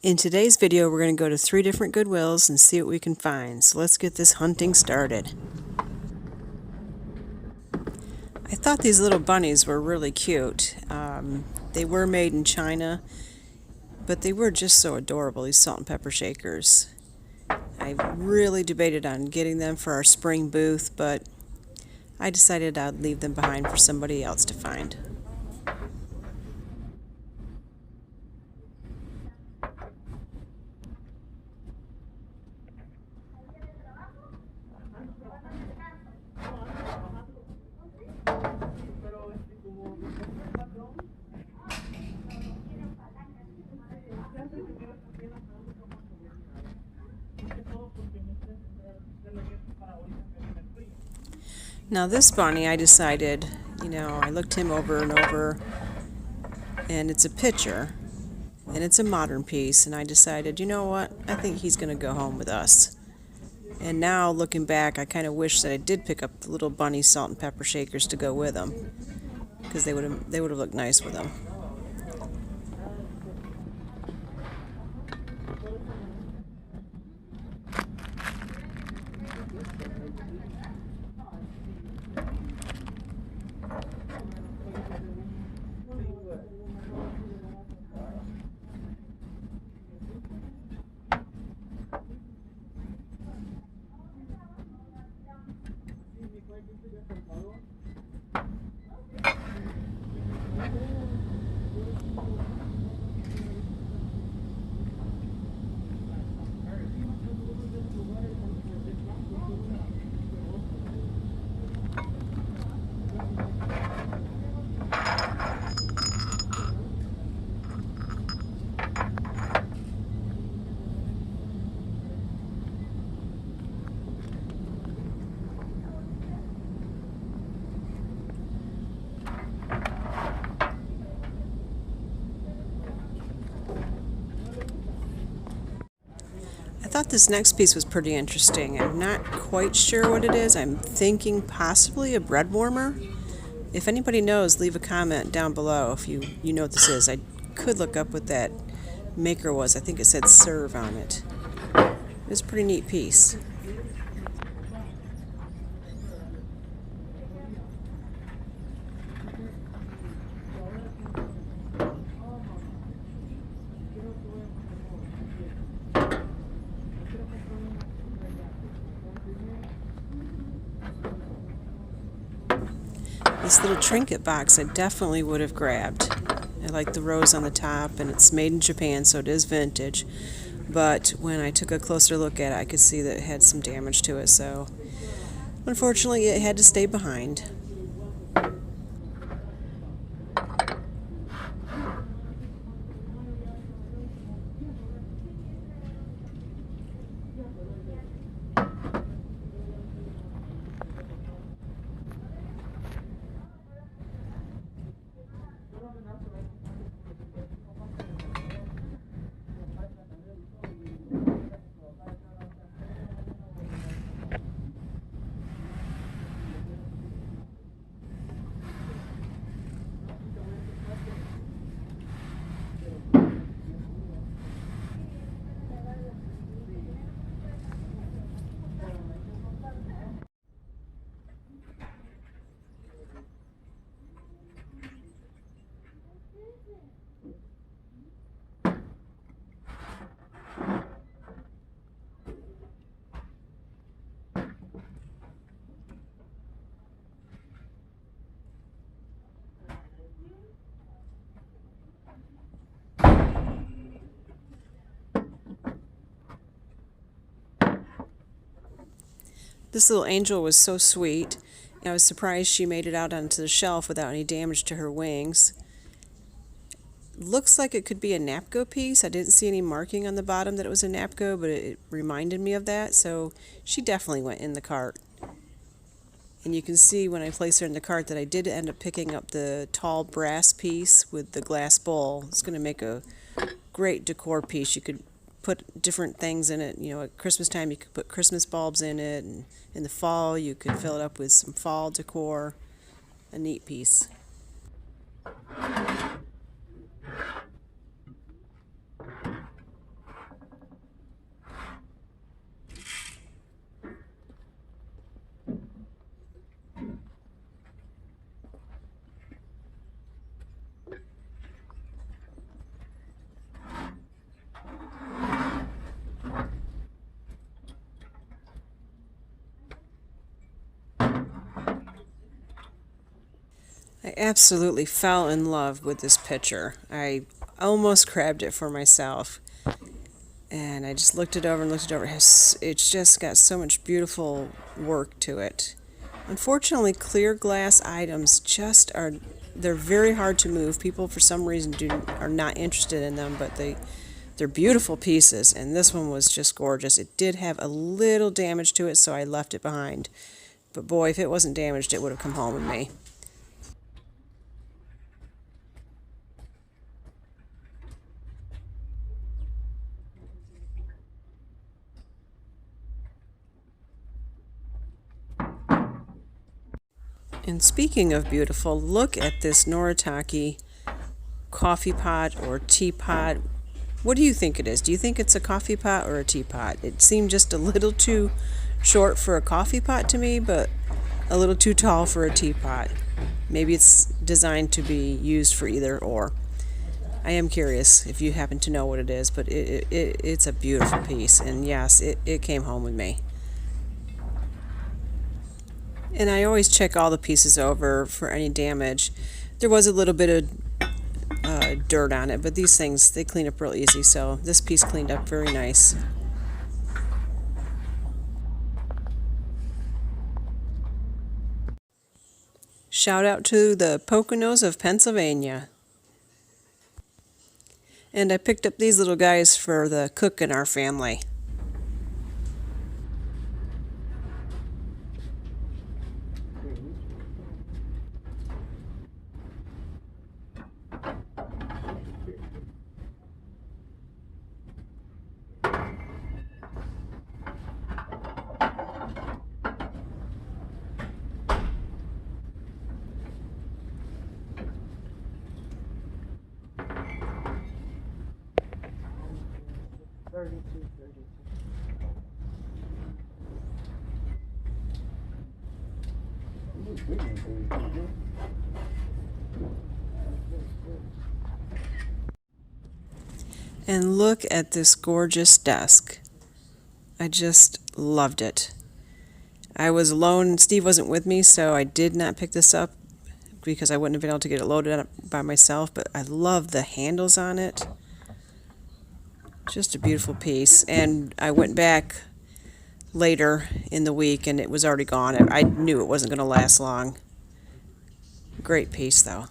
In today's video, we're going to go to 3 different Goodwills and see what we can find. So let's get this hunting started. I thought these little bunnies were really cute. They were made in China, but they were just so adorable, these salt and pepper shakers. I really debated on getting them for our spring booth, but I decided I'd leave them behind for somebody else to find. Now this bunny, I decided, I looked him over and over, and it's a picture, and it's a modern piece, and I decided, you know what, I think he's going to go home with us. And now, looking back, I kind of wish that I did pick up the little bunny salt and pepper shakers to go with them, because they would have looked nice with them. I thought this next piece was pretty interesting. I'm not quite sure what it is. I'm thinking possibly a bread warmer. If anybody knows, leave a comment down below if you know what this is. I could look up what that maker was. I think it said serve on it. It's a pretty neat piece. This little trinket box I definitely would have grabbed. I like the rose on the top, and it's made in Japan, so it is vintage. But when I took a closer look at it, I could see that it had some damage to it, so unfortunately it had to stay behind. This little angel was so sweet. I was surprised she made it out onto the shelf without any damage to her wings. Looks like it could be a Napco piece. I didn't see any marking on the bottom that it was a Napco, but it reminded me of that, so she definitely went in the cart. And you can see when I placed her in the cart that I did end up picking up the tall brass piece with the glass bowl. It's going to make a great decor piece. You could put different things in it. At Christmas time you could put Christmas bulbs in it, and in the fall you could fill it up with some fall decor. A neat piece. I absolutely fell in love with this picture. I almost grabbed it for myself. And I just looked it over and looked it over. It's just got so much beautiful work to it. Unfortunately, clear glass items they're very hard to move. People, for some reason, are not interested in them, but they're beautiful pieces, and this one was just gorgeous. It did have a little damage to it, so I left it behind. But boy, if it wasn't damaged, it would have come home with me. And speaking of beautiful, look at this Noritaki coffee pot or teapot. What do you think it is? Do you think it's a coffee pot or a teapot? It seemed just a little too short for a coffee pot to me, but a little too tall for a teapot. Maybe it's designed to be used for either or. I am curious if you happen to know what it is, but it's a beautiful piece, and yes, it came home with me. And I always check all the pieces over for any damage. There was a little bit of dirt on it, but these things, they clean up real easy, so this piece cleaned up very nice. Shout out to the Poconos of Pennsylvania. And I picked up these little guys for the cook in our family. And look at this gorgeous desk. I just loved it. I was alone, Steve wasn't with me, so I did not pick this up because I wouldn't have been able to get it loaded up by myself, but I love the handles on it. Just a beautiful piece. And I went back later in the week and it was already gone. I knew it wasn't going to last long. Great piece though.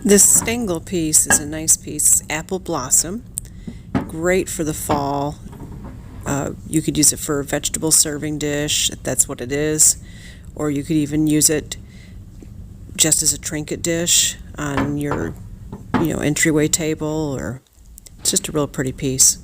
This Stengel piece is a nice piece. It's Apple Blossom. Great for the fall. You could use it for a vegetable serving dish, if that's what it is. Or you could even use it just as a trinket dish on your, entryway table, or it's just a real pretty piece.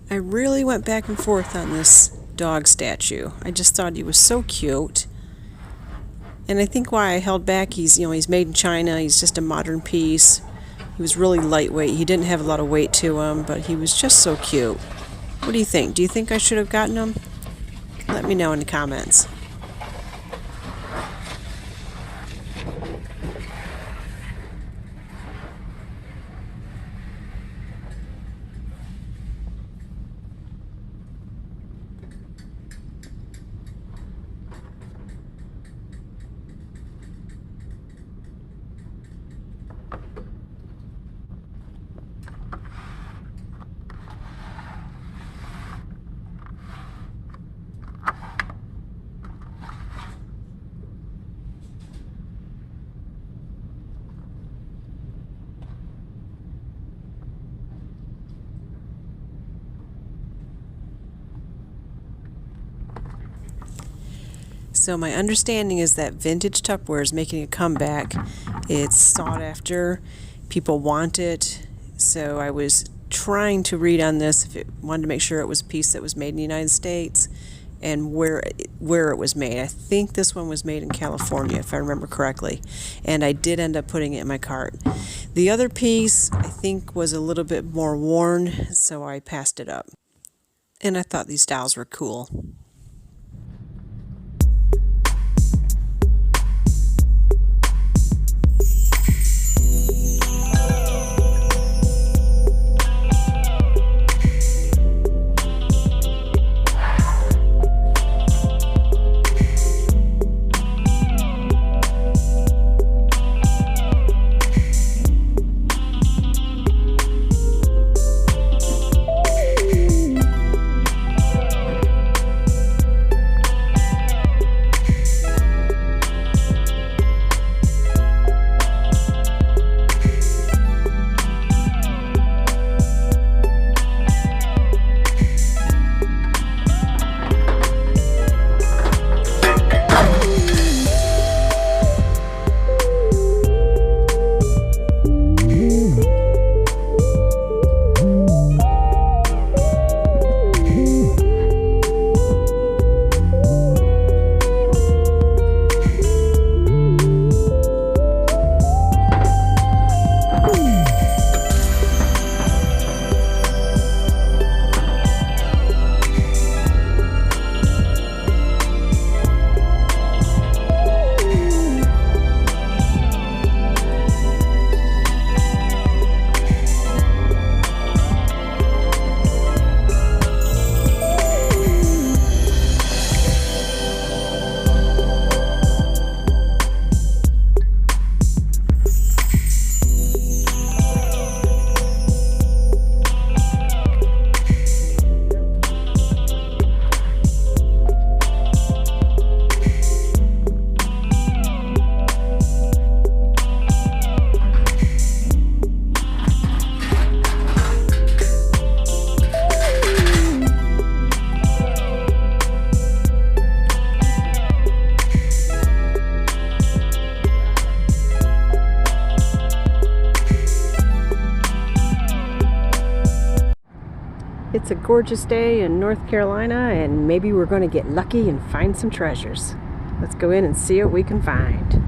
I really went back and forth on this dog statue. I just thought he was so cute. And I think why I held back, he's made in China, he's just a modern piece. He was really lightweight. He didn't have a lot of weight to him, but he was just so cute. What do you think? Do you think I should have gotten him? Let me know in the comments. So my understanding is that vintage Tupperware is making a comeback. It's sought after. People want it. So I was trying to read on this, if it wanted to make sure it was a piece that was made in the United States and where it was made. I think this one was made in California, if I remember correctly. And I did end up putting it in my cart. The other piece, I think, was a little bit more worn, so I passed it up. And I thought these styles were cool. It's a gorgeous day in North Carolina, and maybe we're going to get lucky and find some treasures. Let's go in and see what we can find.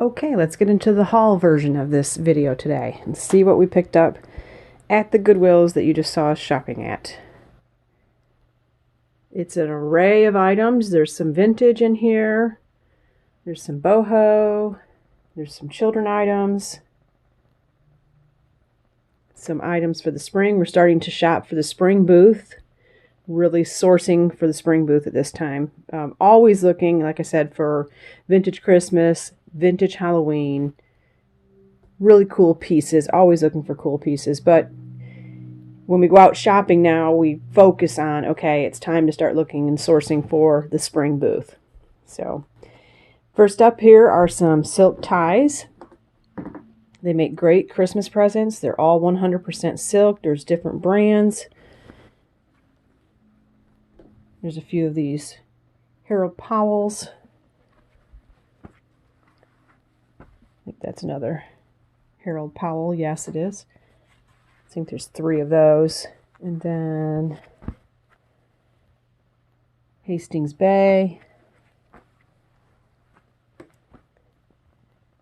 Okay, let's get into the haul version of this video today and see what we picked up at the Goodwills that you just saw us shopping at. It's an array of items. There's some vintage in here. There's some boho. There's some children items. Some items for the spring. We're starting to shop for the spring booth. Really sourcing for the spring booth at this time. Always looking, like I said, for vintage Christmas, vintage Halloween, really cool pieces. Always looking for cool pieces. But when we go out shopping now, we focus on, okay, it's time to start looking and sourcing for the spring booth. So first up here are some silk ties. They make great Christmas presents. They're all 100% silk. There's different brands. There's a few of these Harold Powell's. I think that's another Harold Powell. Yes, it is. I think there's 3 of those. And then Hastings Bay.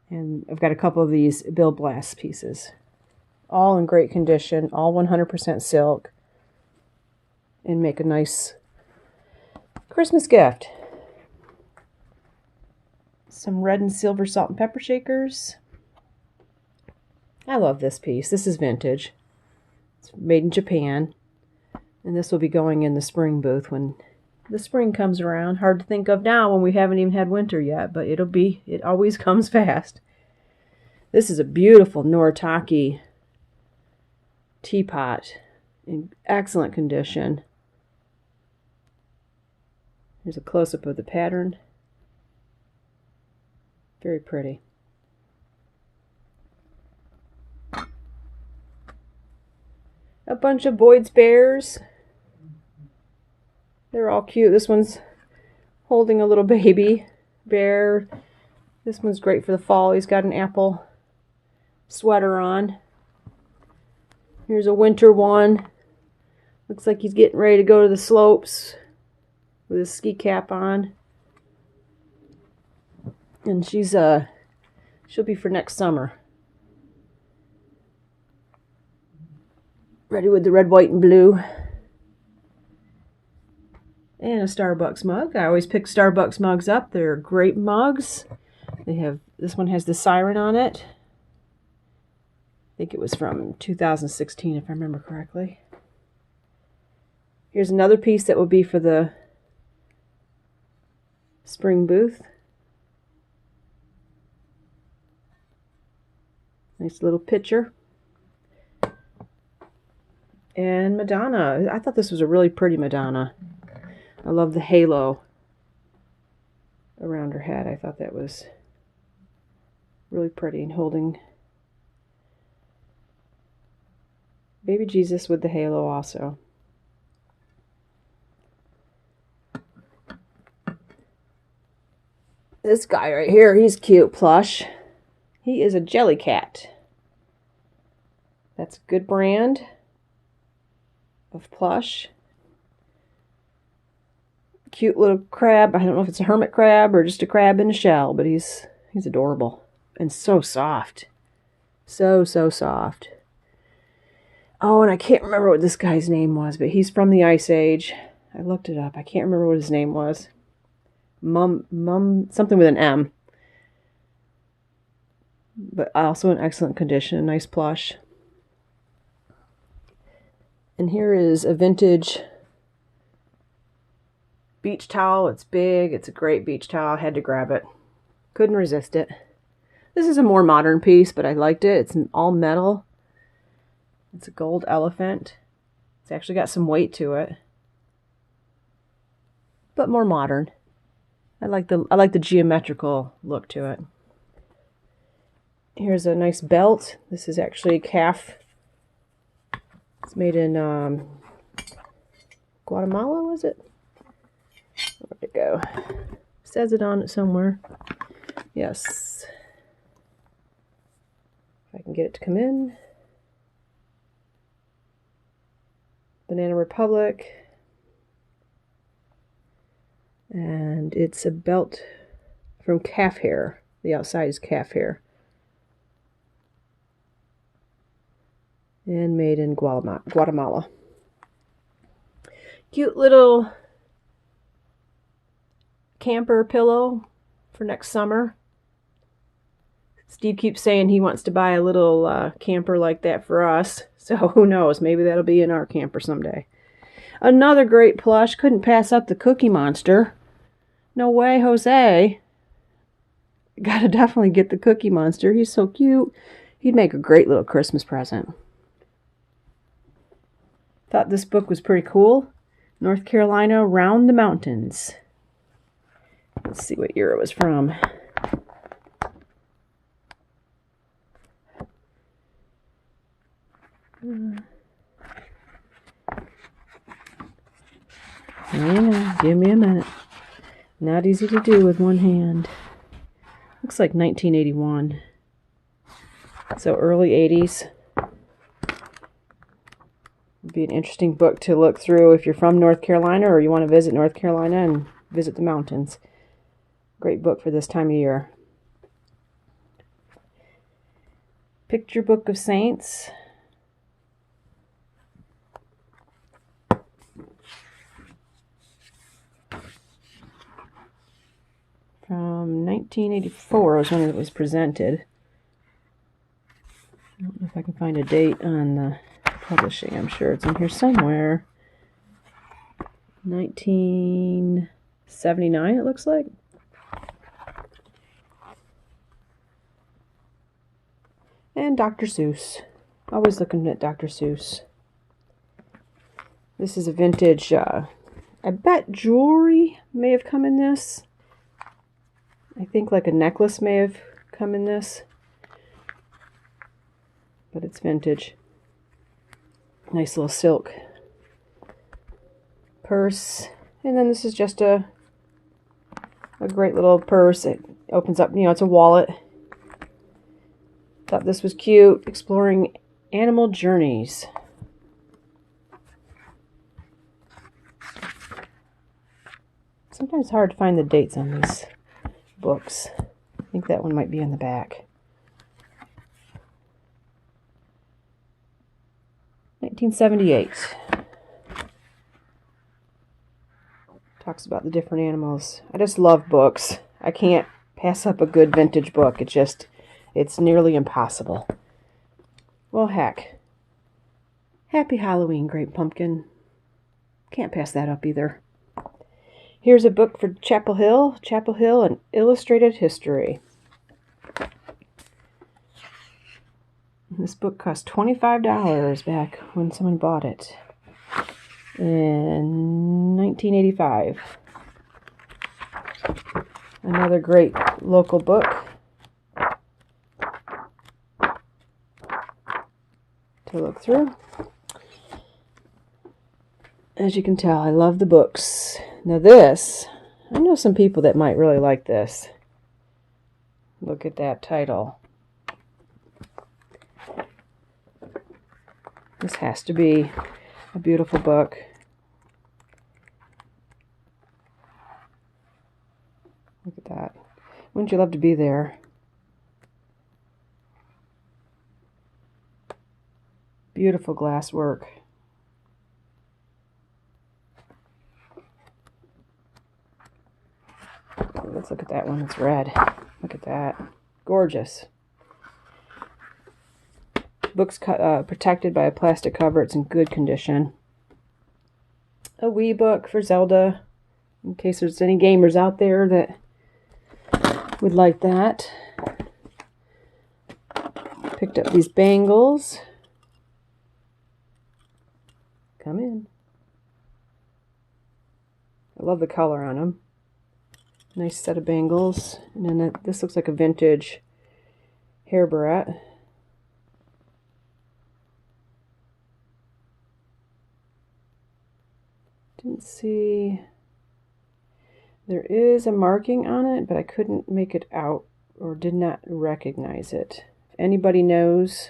And I've got a couple of these Bill Blass pieces. All in great condition. All 100% silk. And make a nice Christmas gift. Some red and silver salt and pepper shakers. I love this piece. This is vintage. It's made in Japan. And this will be going in the spring booth when the spring comes around. Hard to think of now when we haven't even had winter yet, but it always comes fast. This is a beautiful Noritaki teapot in excellent condition. Here's a close-up of the pattern. Very pretty. A bunch of Boyd's bears. They're all cute. This one's holding a little baby bear. This one's great for the fall. He's got an apple sweater on. Here's a winter one. Looks like he's getting ready to go to the slopes with his ski cap on. And she'll be for next summer. Ready with the red, white, and blue. And a Starbucks mug. I always pick Starbucks mugs up. They're great mugs. This one has the siren on it. I think it was from 2016 if I remember correctly. Here's another piece that will be for the spring booth. Nice little picture. And Madonna. I thought this was a really pretty Madonna. I love the halo around her head. I thought that was really pretty, and holding baby Jesus with the halo also. This guy right here, he's cute, plush. He is a jelly cat. That's a good brand of plush. Cute little crab. I don't know if it's a hermit crab or just a crab in a shell, but he's adorable and so soft. So soft. Oh, and I can't remember what this guy's name was, but he's from the Ice Age. I looked it up. I can't remember what his name was. Something with an M. But also in excellent condition. Nice plush. And here is a vintage beach towel. It's big. It's a great beach towel. I had to grab it. Couldn't resist it. This is a more modern piece, but I liked it. It's all metal. It's a gold elephant. It's actually got some weight to it. But more modern. I like the geometrical look to it. Here's a nice belt. This is actually calf. It's made in Guatemala, was it? Where'd it go? Says it on it somewhere. Yes. If I can get it to come in. Banana Republic. And it's a belt from calf hair. The outside is calf hair. And made in Guatemala. Cute little camper pillow for next summer. Steve keeps saying he wants to buy a little camper like that for us. So who knows? Maybe that'll be in our camper someday. Another great plush. Couldn't pass up the Cookie Monster. No way, Jose. Gotta definitely get the Cookie Monster. He's so cute. He'd make a great little Christmas present. Thought this book was pretty cool. North Carolina Round the Mountains. Let's see what year it was from. Hang on, give me a minute. Not easy to do with one hand. Looks like 1981. So early 80s. Would be an interesting book to look through if you're from North Carolina or you want to visit North Carolina and visit the mountains. Great book for this time of year. Picture Book of Saints. From 1984 was when it was presented. I don't know if I can find a date on the publishing. I'm sure it's in here somewhere. 1979 it looks like. And Dr. Seuss. Always looking at Dr. Seuss. This is a vintage, I bet jewelry may have come in this. I think like a necklace may have come in this. But it's vintage. Nice little silk purse. And then this is just a great little purse. It opens up, it's a wallet. Thought this was cute. Exploring Animal Journeys. Sometimes it's hard to find the dates on these books. I think that one might be in the back. 1978. Talks about the different animals. I just love books. I can't pass up a good vintage book. It's nearly impossible. Well, heck. Happy Halloween, Great Pumpkin. Can't pass that up either. Here's a book for Chapel Hill, An Illustrated History. This book cost $25 back when someone bought it in 1985. Another great local book. To look through. As you can tell, I love the books. Now this, I know some people that might really like this. Look at that title. This has to be a beautiful book. Look at that. Wouldn't you love to be there? Beautiful glass work. Let's look at that one. It's red. Look at that. Gorgeous. Book's protected by a plastic cover. It's in good condition. A Wii book for Zelda, in case there's any gamers out there that would like that. Picked up these bangles. Come in. I love the color on them. Nice set of bangles. And then this looks like a vintage hair barrette. Didn't see. There is a marking on it, but I couldn't make it out or did not recognize it. If anybody knows,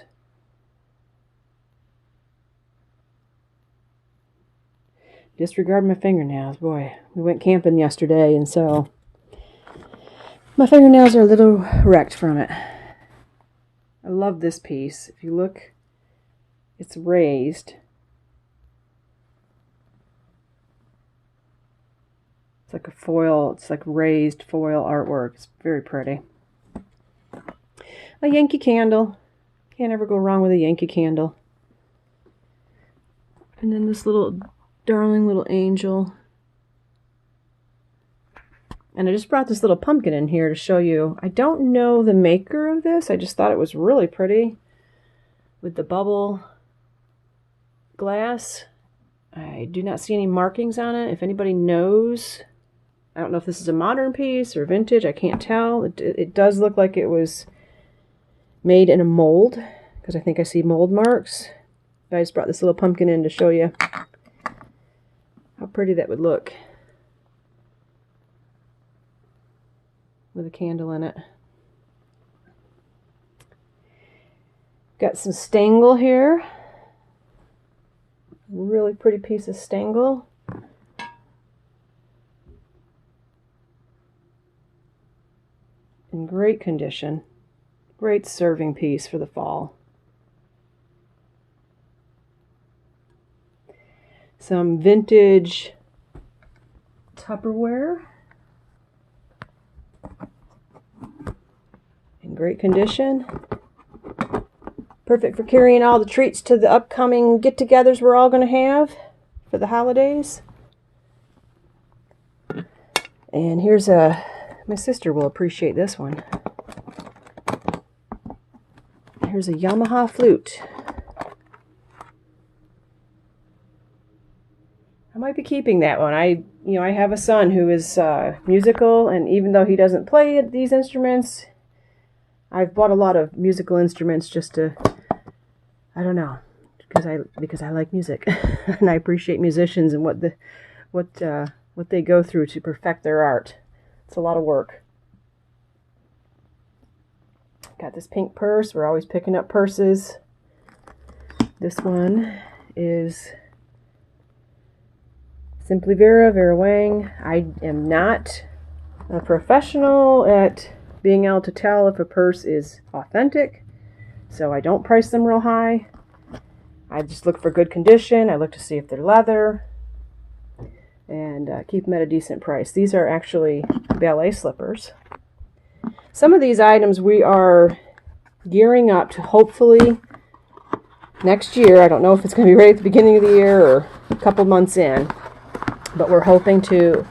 disregard my fingernails. Boy, we went camping yesterday, and so my fingernails are a little wrecked from it. I love this piece. If you look, it's raised. It's like a foil, it's like raised foil artwork. It's very pretty. A Yankee candle. Can't ever go wrong with a Yankee candle. And then this little darling little angel. And I just brought this little pumpkin in here to show you. I don't know the maker of this. I just thought it was really pretty with the bubble glass. I do not see any markings on it. If anybody knows, I don't know if this is a modern piece or vintage. I can't tell. It does look like it was made in a mold, because I think I see mold marks. But I just brought this little pumpkin in to show you how pretty that would look with a candle in it. Got some stangle here. Really pretty piece of stangle. In great condition. Great serving piece for the fall. Some vintage Tupperware. In great condition. Perfect for carrying all the treats to the upcoming get-togethers we're all going to have for the holidays. And here's my sister will appreciate this one. Here's a Yamaha Flute. I might be keeping that one. I have a son who is musical, and even though he doesn't play these instruments, I've bought a lot of musical instruments just to, I don't know, because I like music and I appreciate musicians and what they go through to perfect their art. It's a lot of work. Got this pink purse. We're always picking up purses. This one is Simply Vera Wang. I am not a professional at being able to tell if a purse is authentic, so I don't price them real high. I just look for good condition. I look to see if they're leather, and keep them at a decent price. These are actually ballet slippers. Some of these items we are gearing up to hopefully next year. I don't know if it's going to be right at the beginning of the year or a couple months in, but we're hoping to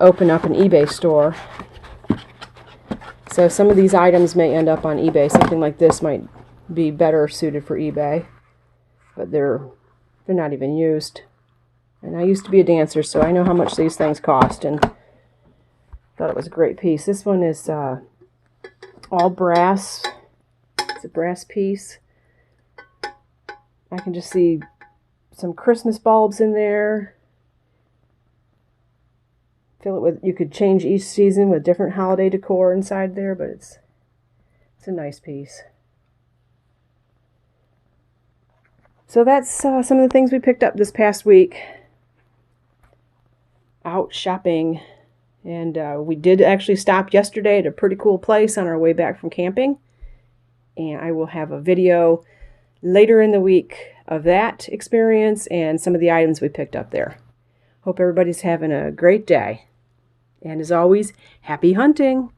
open up an eBay store. So some of these items may end up on eBay. Something like this might be better suited for eBay, but they're not even used. And I used to be a dancer, so I know how much these things cost, and thought it was a great piece. This one is all brass. It's a brass piece. I can just see some Christmas bulbs in there. Fill it with, you could change each season with different holiday decor inside there, but it's a nice piece. So that's some of the things we picked up this past week out shopping. And we did actually stop yesterday at a pretty cool place on our way back from camping. And I will have a video later in the week of that experience and some of the items we picked up there. Hope everybody's having a great day. And as always, happy hunting!